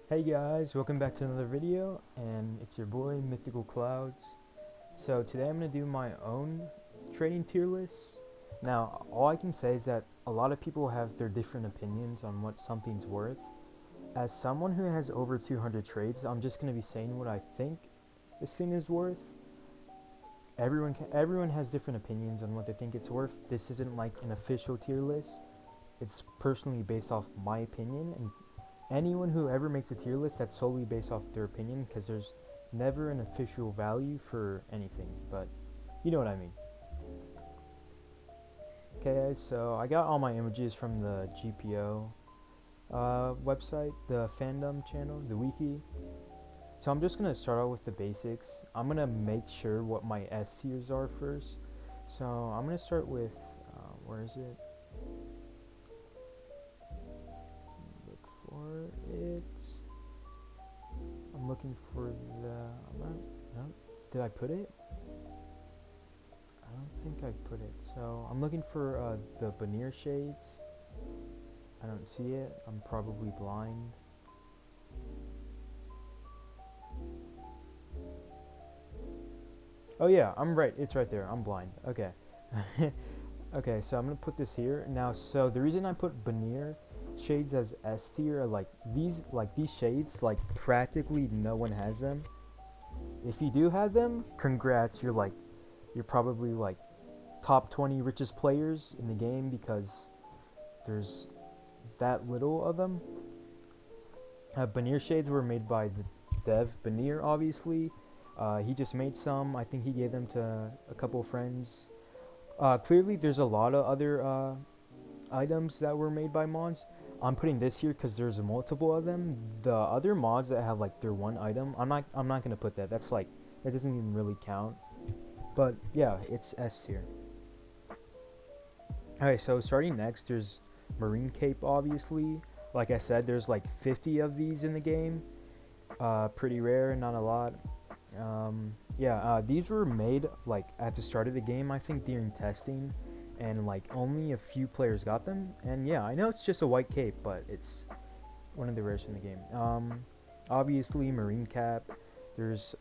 Hey guys, welcome back to another video, and it's your boy Mythical Clouds. So today I'm going to do my own trading tier list. Now, all I can say is that a lot of people have their different opinions on what something's worth. As someone who has over 200 trades, I'm just going to be saying what I think this thing is worth. Everyone has different opinions on what they think it's worth. This isn't like an official tier list. It's personally based off my opinion, and anyone who ever makes a tier list, that's solely based off their opinion, because there's never an official value for anything, but you know what I mean. Okay guys, so I got all my images from the GPO website, the fandom channel, the wiki. So I'm just gonna start out with the basics. I'm gonna make sure what my S tiers are first. So I'm gonna start with where is it? Look for it. I'm looking for no, did I put it? I don't think I put it. So I'm looking for the Veneer shades. I don't see it. I'm probably blind. Oh yeah, I'm right. It's right there. I'm blind. Okay. Okay, so I'm gonna put this here now. So the reason I put Veneer shades as S tier are like these shades, like practically no one has them. If you do have them, congrats. You're probably like top 20 richest players in the game, because there's that little of them. Veneer shades were made by the dev Veneer, obviously. He just made some. I think he gave them to a couple of friends. Clearly, there's a lot of other items that were made by mods. I'm putting this here because there's multiple of them. The other mods that have like their one item, I'm not gonna put that. That's like, that doesn't even really count. But yeah, it's S tier. Alright, so starting next, there's Marine Cape, obviously. Like I said, there's like 50 of these in the game. Pretty rare, not a lot. These were made like at the start of the game, I think during testing, and like only a few players got them. And yeah, I know it's just a white cape, but it's one of the rarest in the game. Obviously, Marine Cap. There's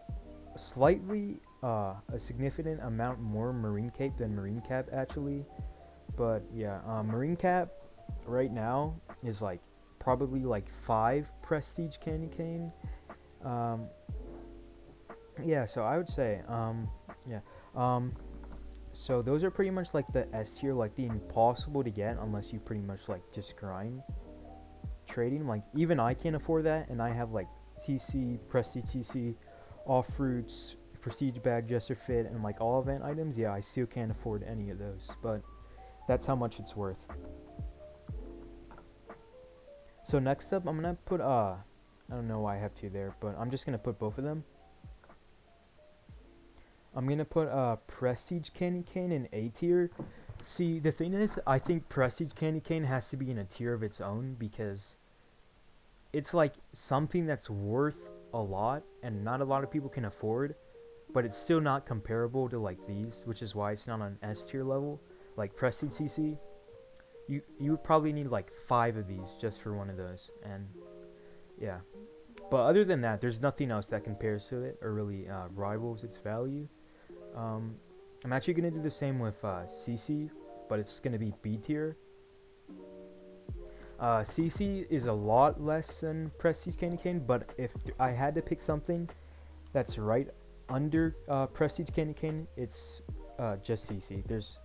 slightly a significant amount more Marine Cape than Marine Cap, actually. But yeah, Marine Cap right now is like probably like 5 prestige candy cane. Um, yeah, so I would say, yeah. Um, so those are pretty much like the S tier, like the impossible to get unless you pretty much like just grind trading. Like even I can't afford that, and I have like CC, Prestige CC, all fruits, Prestige bag, Dresser fit, and like all event items. Yeah, I still can't afford any of those, but that's how much it's worth. So next up, I'm gonna put I don't know why I have two there, but I'm just gonna put both of them. I'm gonna put Prestige Candy Cane in A tier. See, the thing is, I think Prestige Candy Cane has to be in a tier of its own, because it's like something that's worth a lot and not a lot of people can afford, but it's still not comparable to like these, which is why it's not on S tier level. Like Prestige CC, you would probably need like 5 of these just for one of those, and yeah. But other than that, there's nothing else that compares to it or really rivals its value. Um, I'm actually gonna do the same with CC, but it's gonna be B tier. CC is a lot less than Prestige Candy Cane, but if I had to pick something that's right under Prestige Candy Cane, it's just CC. There's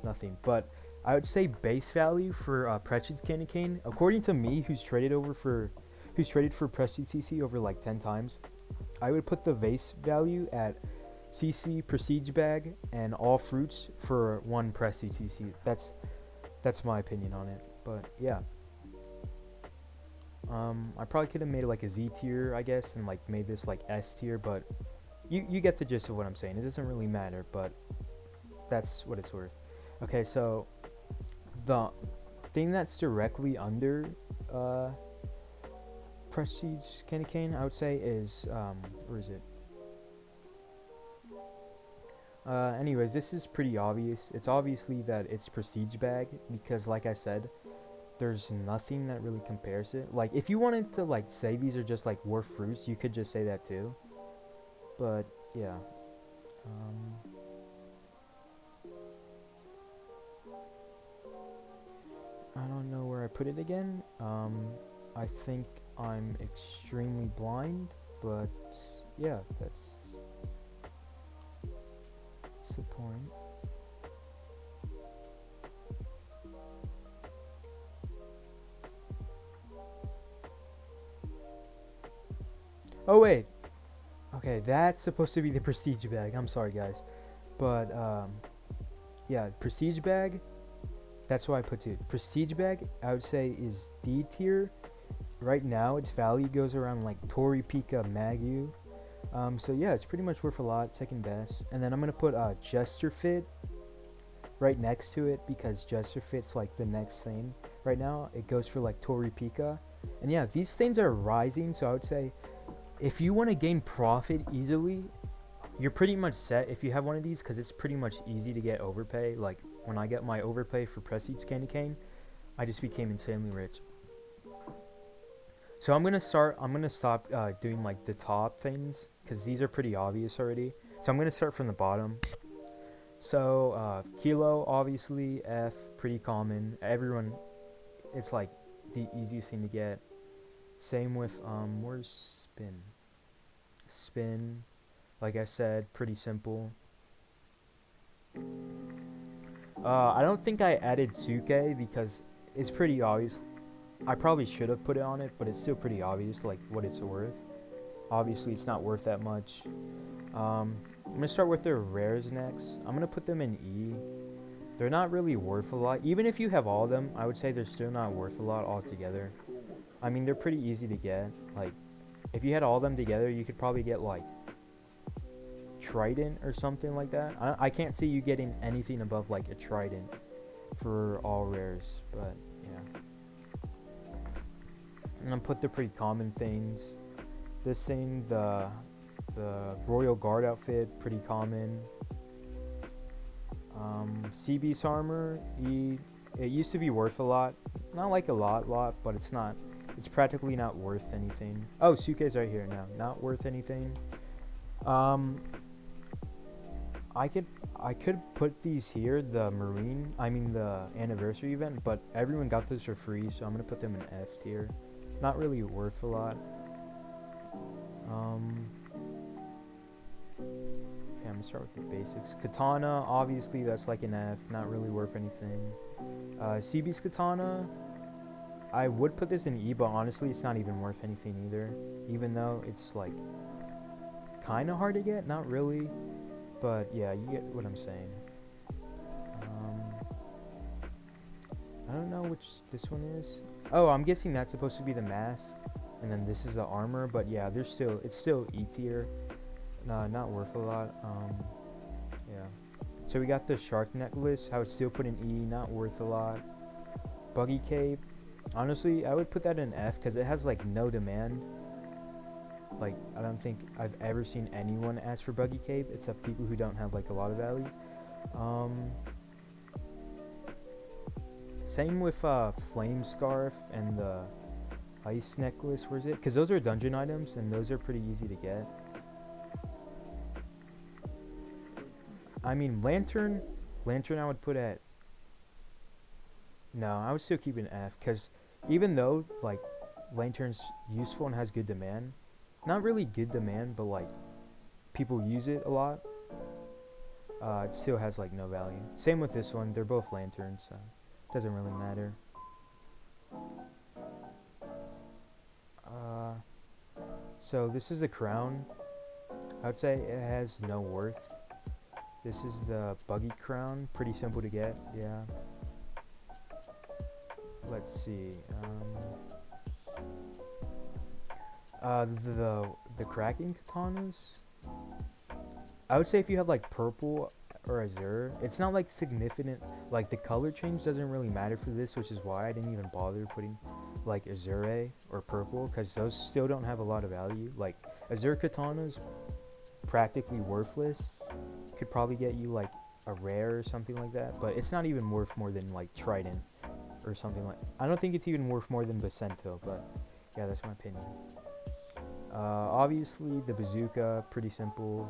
nothing, but I would say base value for Prestige Candy Cane, according to me, who's traded for Prestige CC over like 10 times, I would put the base value at CC Prestige bag and all fruits for 1 Prestige CC. That's my opinion on it, but yeah. I probably could have made it like a Z tier, I guess, and like made this like S tier, but you get the gist of what I'm saying. It doesn't really matter, but that's what it's worth. Okay, so the thing that's directly under Prestige Candy Cane, I would say, is where is it? Anyways, this is pretty obvious. It's obviously that it's Prestige bag, because like I said, there's nothing that really compares it. Like, if you wanted to like say these are just like war fruits, you could just say that too. But yeah, um, I don't know where I put it again. I think I'm extremely blind, but yeah, that's the point. Oh wait, okay, that's supposed to be the prestige bag. I'm sorry, guys, but yeah, prestige bag. That's why I put it. Prestige bag, I would say, is D tier. Right now, its value goes around like Tori Pika Magu. So yeah, it's pretty much worth a lot. Second best, and then I'm gonna put Jester Fit right next to it because Jester Fit's like the next thing. Right now, it goes for like Tori Pika, and yeah, these things are rising. So I would say, if you want to gain profit easily, you're pretty much set if you have one of these because it's pretty much easy to get overpay. Like when I get my overpay for Prestige Candy Cane, I just became insanely rich. So I'm gonna stop doing like the top things because these are pretty obvious already. So I'm gonna start from the bottom. So Kilo, obviously, F, pretty common. Everyone, it's like the easiest thing to get. Same with where's Spin? Spin, like I said, pretty simple. I don't think I added Suke because it's pretty obvious. I probably should have put it on it, but it's still pretty obvious, like what it's worth. Obviously, it's not worth that much. I'm gonna start with their rares next. I'm gonna put them in E. They're not really worth a lot. Even if you have all of them, I would say they're still not worth a lot altogether. I mean, they're pretty easy to get. Like, if you had all of them together, you could probably get like Trident or something like that. I can't see you getting anything above like a Trident for all rares, but yeah. And I'm put the pretty common things. This thing, the Royal Guard outfit, pretty common. Sea Beast armor, E. It used to be worth a lot, not like a lot, but it's not. It's practically not worth anything. Oh, Suke's right here now. Not worth anything. I could put these here, the the anniversary event, but everyone got this for free, so I'm gonna put them in F tier. Not really worth a lot. Okay, I'm gonna start with the basics. Katana, obviously that's like an F, not really worth anything. CB's Katana, I would put this in E, but honestly it's not even worth anything either. Even though it's like kinda hard to get, not really. But yeah, you get what I'm saying. I don't know which this one is. Oh, I'm guessing that's supposed to be the mask, and then this is the armor. But yeah, it's still E tier. Nah, not worth a lot. Yeah. So we got the shark necklace. I would still put in E, not worth a lot. Buggy cape. Honestly, I would put that in F because it has like no demand. Like, I don't think I've ever seen anyone ask for buggy cape except people who don't have like a lot of value. Same with flame scarf and the ice necklace. Where's it? Because those are dungeon items and those are pretty easy to get. I mean, lantern I would put at. No, I would still keep an F because even though like lantern's useful and has good demand, not really good demand, but like people use it a lot. It still has like no value. Same with this one. They're both lanterns, so it doesn't really matter. So this is a crown. I would say it has no worth. This is the buggy crown. Pretty simple to get. Yeah. Let's see. The cracking katanas. I would say if you have like purple or azure, it's not like significant. Like the color change doesn't really matter for this, which is why I didn't even bother putting like azure or purple because those still don't have a lot of value. Like azure katanas, practically worthless. Could probably get you like a rare or something like that, but it's not even worth more than like Trident or something like. I don't think it's even worth more than Vicento, but yeah, that's my opinion. Obviously the bazooka, pretty simple.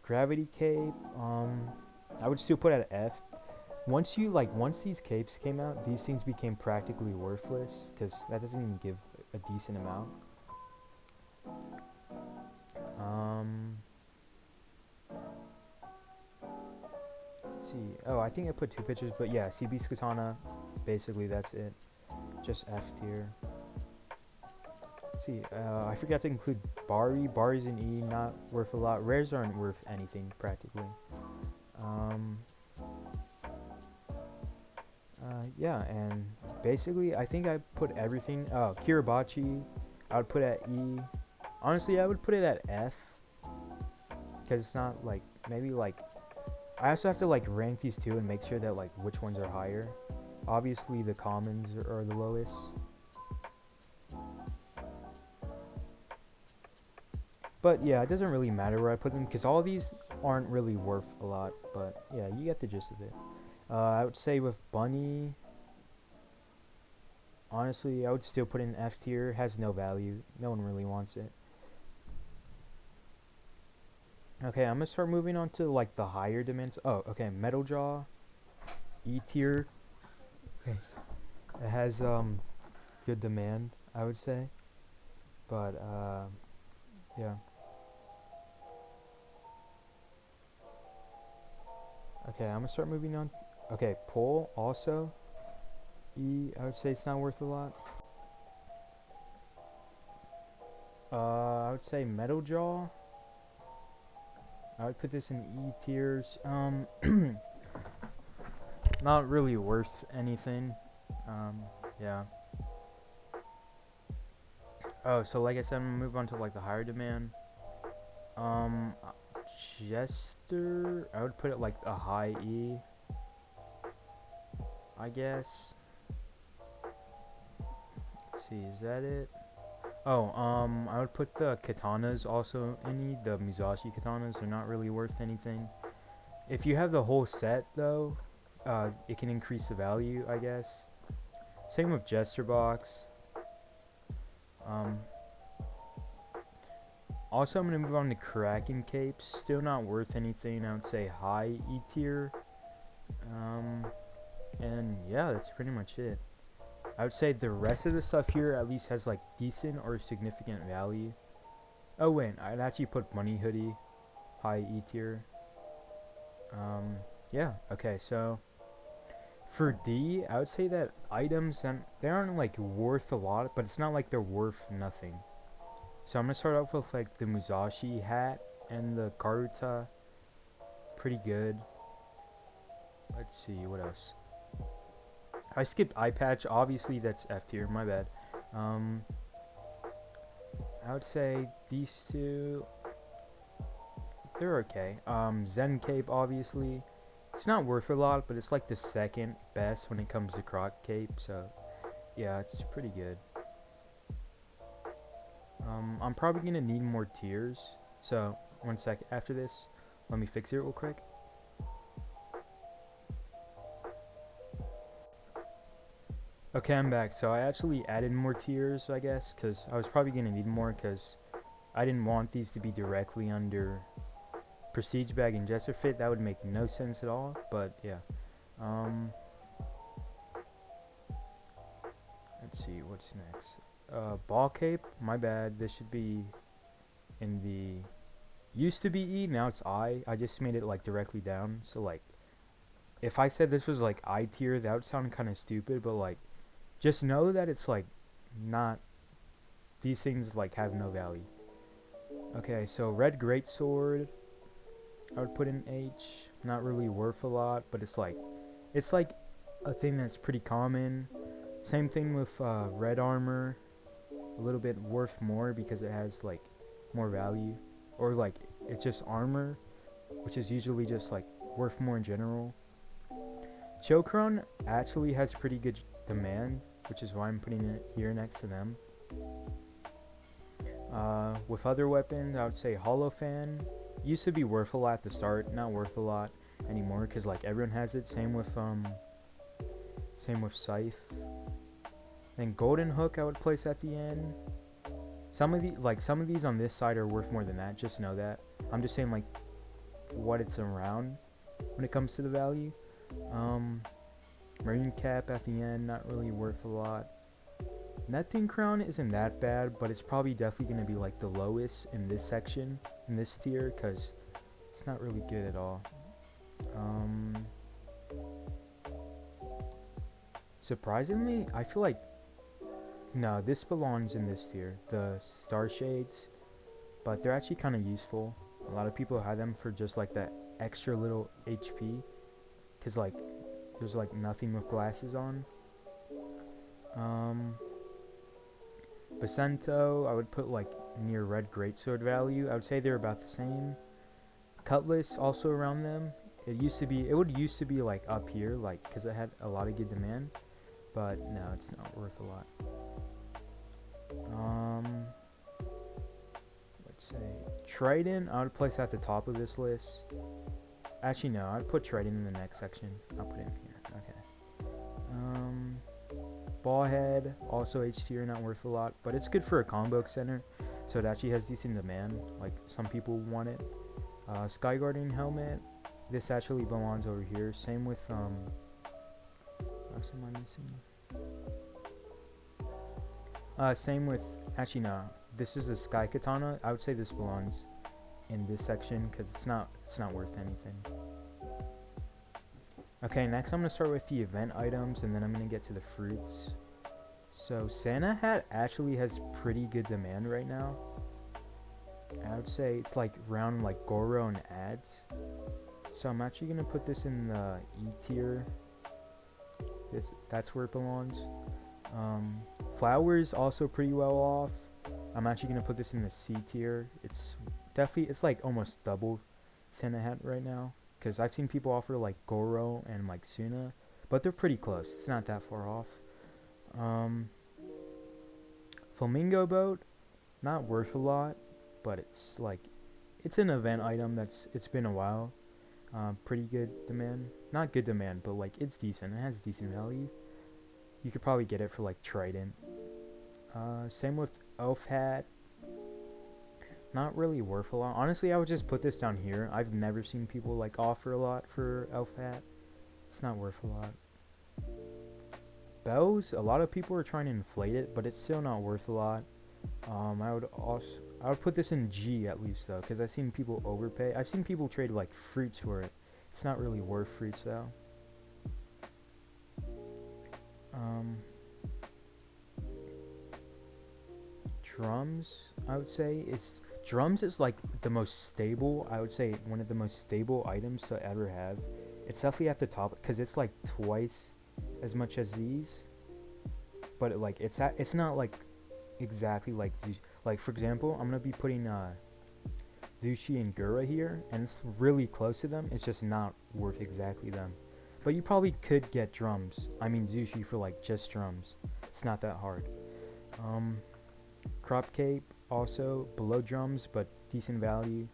Gravity cape, I would still put at F. Once these capes came out, these things became practically worthless because that doesn't even give a decent amount. Let's see. Oh, I think I put 2 pictures, but yeah, CB's katana. Basically, that's it. Just F tier. See, I forgot to include Bari. Bari's an E, not worth a lot. Rares aren't worth anything practically. Yeah, and basically, I think I put everything. Oh, Kiribachi, I would put at E. Honestly, I would put it at F, because it's not like, maybe like, I also have to like rank these two and make sure that like which ones are higher. Obviously, the commons are the lowest. But yeah, it doesn't really matter where I put them, because all these aren't really worth a lot. But yeah, you get the gist of it. I would say with Bunny, honestly, I would still put in F tier. Has no value. No one really wants it. Okay, I'm gonna start moving on to like the higher demands. Oh, okay, Metal Jaw, E tier. Okay, it has good demand, I would say. But yeah. Okay, I'm gonna start moving on. Okay, Pole also E. I would say it's not worth a lot. I would say Metal Jaw. I would put this in E tiers. Not really worth anything. Yeah. Oh, so like I said, I'm gonna move on to like the higher demand. Jester, I would put it like a high E, I guess. Let's see, is that it? Oh, I would put the katanas also in E, the Musashi katanas. They're not really worth anything. If you have the whole set though, it can increase the value, I guess. Same with Jester Box. Also, I'm going to move on to Kraken Capes. Still not worth anything. I would say high E tier. And yeah, that's pretty much it. I would say the rest of the stuff here at least has like decent or significant value. Oh wait, I'd actually put Bunny Hoodie high E tier. Yeah, okay, so for D, I would say that items, and they aren't like worth a lot, but it's not like they're worth nothing. So I'm gonna start off with like the Musashi hat and the Garuta. Pretty good. Let's see, what else? I skipped Eye Patch, obviously that's F tier, my bad. I would say these two, they're okay. Zen Cape, obviously. It's not worth a lot, but it's like the second best when it comes to Croc Cape, so yeah, it's pretty good. I'm probably gonna need more tiers, so 1 sec. After this, let me fix it real quick. Okay, I'm back. So I actually added more tiers, I guess, because I was probably gonna need more, because I didn't want these to be directly under Prestige Bag and Jester Fit. That would make no sense at all, but yeah. Let's see, what's next? Ball Cape, my bad. This should be in the, used to be E, now it's I. I just made it like directly down, so like, if I said this was like I tier, that would sound kind of stupid, but like, just know that it's like not, these things like have no value. Okay, so Red Greatsword, I would put in H. Not really worth a lot, but it's like a thing that's pretty common. Same thing with Red Armor, a little bit worth more because it has like more value, or like it's just armor, which is usually just like worth more in general. Chokron actually has pretty good demand, which is why I'm putting it here next to them. With other weapons, I would say Holofan used to be worth a lot at the start, not worth a lot anymore because like everyone has it. Same with Same with Scythe. Then Golden Hook I would place at the end. Some of these on this side are worth more than that. Just know that. I'm just saying like what it's around when it comes to the value. Marine Cap at the end, not really worth a lot. Neptune Crown isn't that bad, but it's probably definitely going to be like the lowest in this section, in this tier, because it's not really good at all. Surprisingly, I feel like no, this belongs in this tier, the Star Shades, but they're actually kind of useful. A lot of people have them for just like that extra little HP, because like there's like nothing with glasses on. Basento, I would put like near Red Greatsword value. I would say they're about the same. Cutlass also around them. It would used to be like up here, like because it had a lot of good demand, but no, it's not worth a lot. Let's say Trident, I would place at the top of this list. Actually, no, I'd put Trident in the next section. I'll put it in here. Okay. Ballhead, also H tier, not worth a lot, but it's good for a combo center, so it actually has decent demand. Like some people want it. Sky Guardian helmet, this actually belongs over here. Same with what else am I missing? Same with, actually no, this is a Sky Katana. I would say this belongs in this section because it's not worth anything. Okay, next I'm going to start with the event items, and then I'm going to get to the fruits. So Santa Hat actually has pretty good demand right now. I would say it's like around like Goro and ads. So I'm actually going to put this in the E tier. That's where it belongs. Flowers also pretty well off. I'm actually going to put this in the C tier. It's like almost double Santa Hat right now, because I've seen people offer like Goro and like Suna, but they're pretty close. It's not that far off. Flamingo boat, not worth a lot, but it's an event item it's been a while. Pretty good demand. Not good demand, but like it's decent. It has decent value. You could probably get it for like Trident. Same with Elf Hat. Not really worth a lot. Honestly, I would just put this down here. I've never seen people like offer a lot for Elf Hat. It's not worth a lot. Bells, a lot of people are trying to inflate it, but it's still not worth a lot. I would put this in G at least though, because I've seen people overpay. I've seen people trade like fruits for it. It's not really worth fruits though. Drums, I would say drums is like the most stable. I would say one of the most stable items to ever have. It's definitely at the top because it's like twice as much as these, but it's not like exactly like Zushi. Like for example, I'm gonna be putting Zushi and Gura here, and it's really close to them. It's just not worth exactly them. But you probably could get Zushi for like just drums. It's not that hard. Crop Cape, also below drums, but decent value.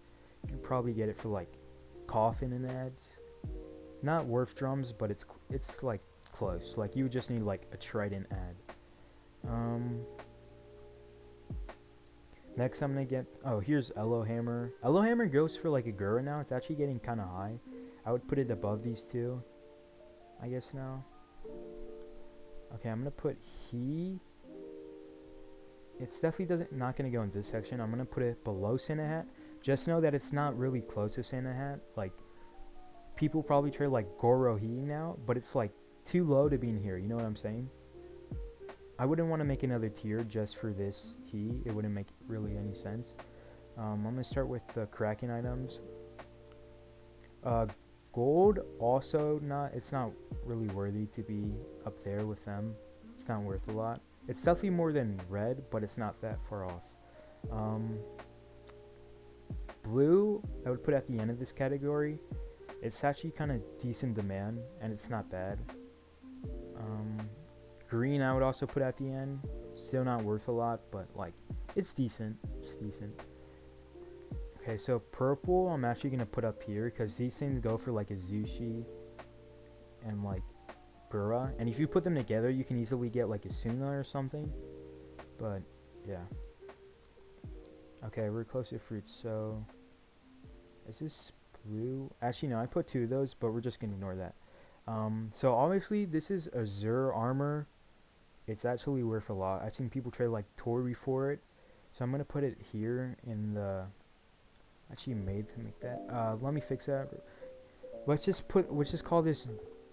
You could probably get it for like Coffin and ads. Not worth drums, but it's like close. Like you would just need like a Trident ad. Next I'm gonna get, here's Elo Hammer. Elo Hammer goes for like a Gura now. It's actually getting kind of high. I would put it above these two, I guess now. Okay, I'm gonna put it's definitely not gonna go in this section. I'm gonna put it below Santa Hat. Just know that it's not really close to Santa Hat. Like people probably trade like Goro He now, but it's like too low to be in here. You know what I'm saying? I wouldn't want to make another tier just for this He. It wouldn't make really any sense. I'm gonna start with the Kraken items. Gold also it's not really worthy to be up there with them. It's not worth a lot. It's definitely more than red, but it's not that far off. Blue, I would put at the end of this category. It's actually kind of decent demand, and it's not bad. Green, I would also put at the end. Still not worth a lot, but like it's decent. It's decent. Okay, so purple, I'm actually gonna put up here because these things go for like a Zushi and like Burra, and if you put them together, you can easily get like a Suna or something. But yeah. Okay, we're close to fruits. So is this blue? Actually, no. I put 2 of those, but we're just gonna ignore that. So obviously this is Azure armor. It's actually worth a lot. I've seen people trade like Tori for it. So I'm gonna put it here in the. Actually, made to make that. Let me fix that. Let's just call this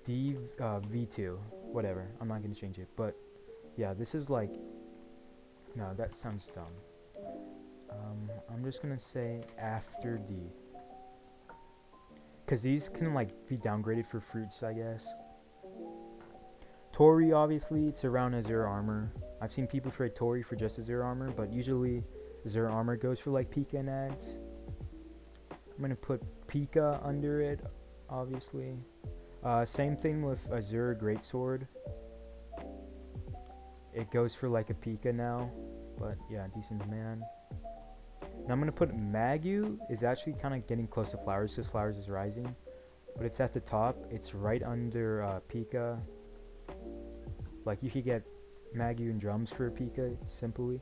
V2. Whatever. I'm not gonna change it. But yeah, this is like. No, that sounds dumb. I'm just gonna say after D. Cause these can like be downgraded for fruits, I guess. Tori, obviously, it's around Azure armor. I've seen people trade Tori for just Azure armor, but usually Azure armor goes for like Pika and ads. I'm gonna put Pika under it, obviously. Same thing with Azure Greatsword. It goes for like a Pika now, but yeah, decent demand. Now I'm gonna put Magu is actually kind of getting close to Flowers because Flowers is rising, but it's at the top. It's right under Pika. Like you could get Magu and drums for a Pika simply.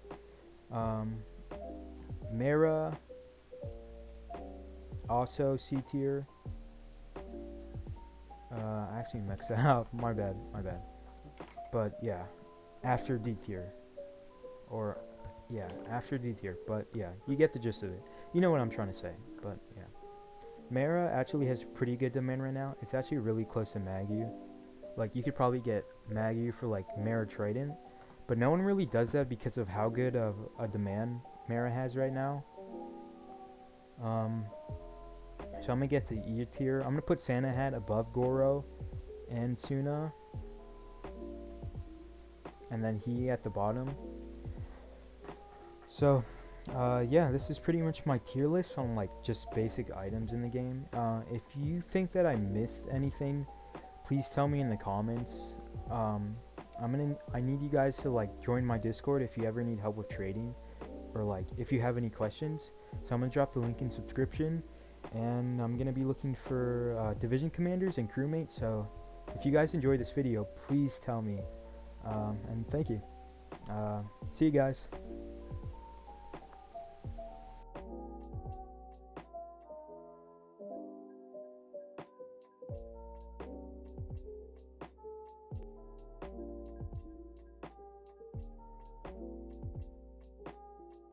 Mera also C tier. I actually mixed that up. My bad. But yeah, after D tier, or yeah, after D tier. But yeah, you get the gist of it. You know what I'm trying to say. But yeah, Mera actually has pretty good demand right now. It's actually really close to Magu. Like you could probably get Magu for like Mera Trident, but no one really does that because of how good of a demand Mera has right now. So I'm gonna get to E tier. I'm gonna put Santa Hat above Goro and Suna, and then he at the bottom. So yeah, this is pretty much my tier list on like just basic items in the game. If you think that I missed anything, please tell me in the comments. I need you guys to like join my Discord if you ever need help with trading, or like if you have any questions. So I'm gonna drop the link in subscription, and I'm gonna be looking for division commanders and crewmates. So if you guys enjoyed this video, please tell me, and thank you. See you guys.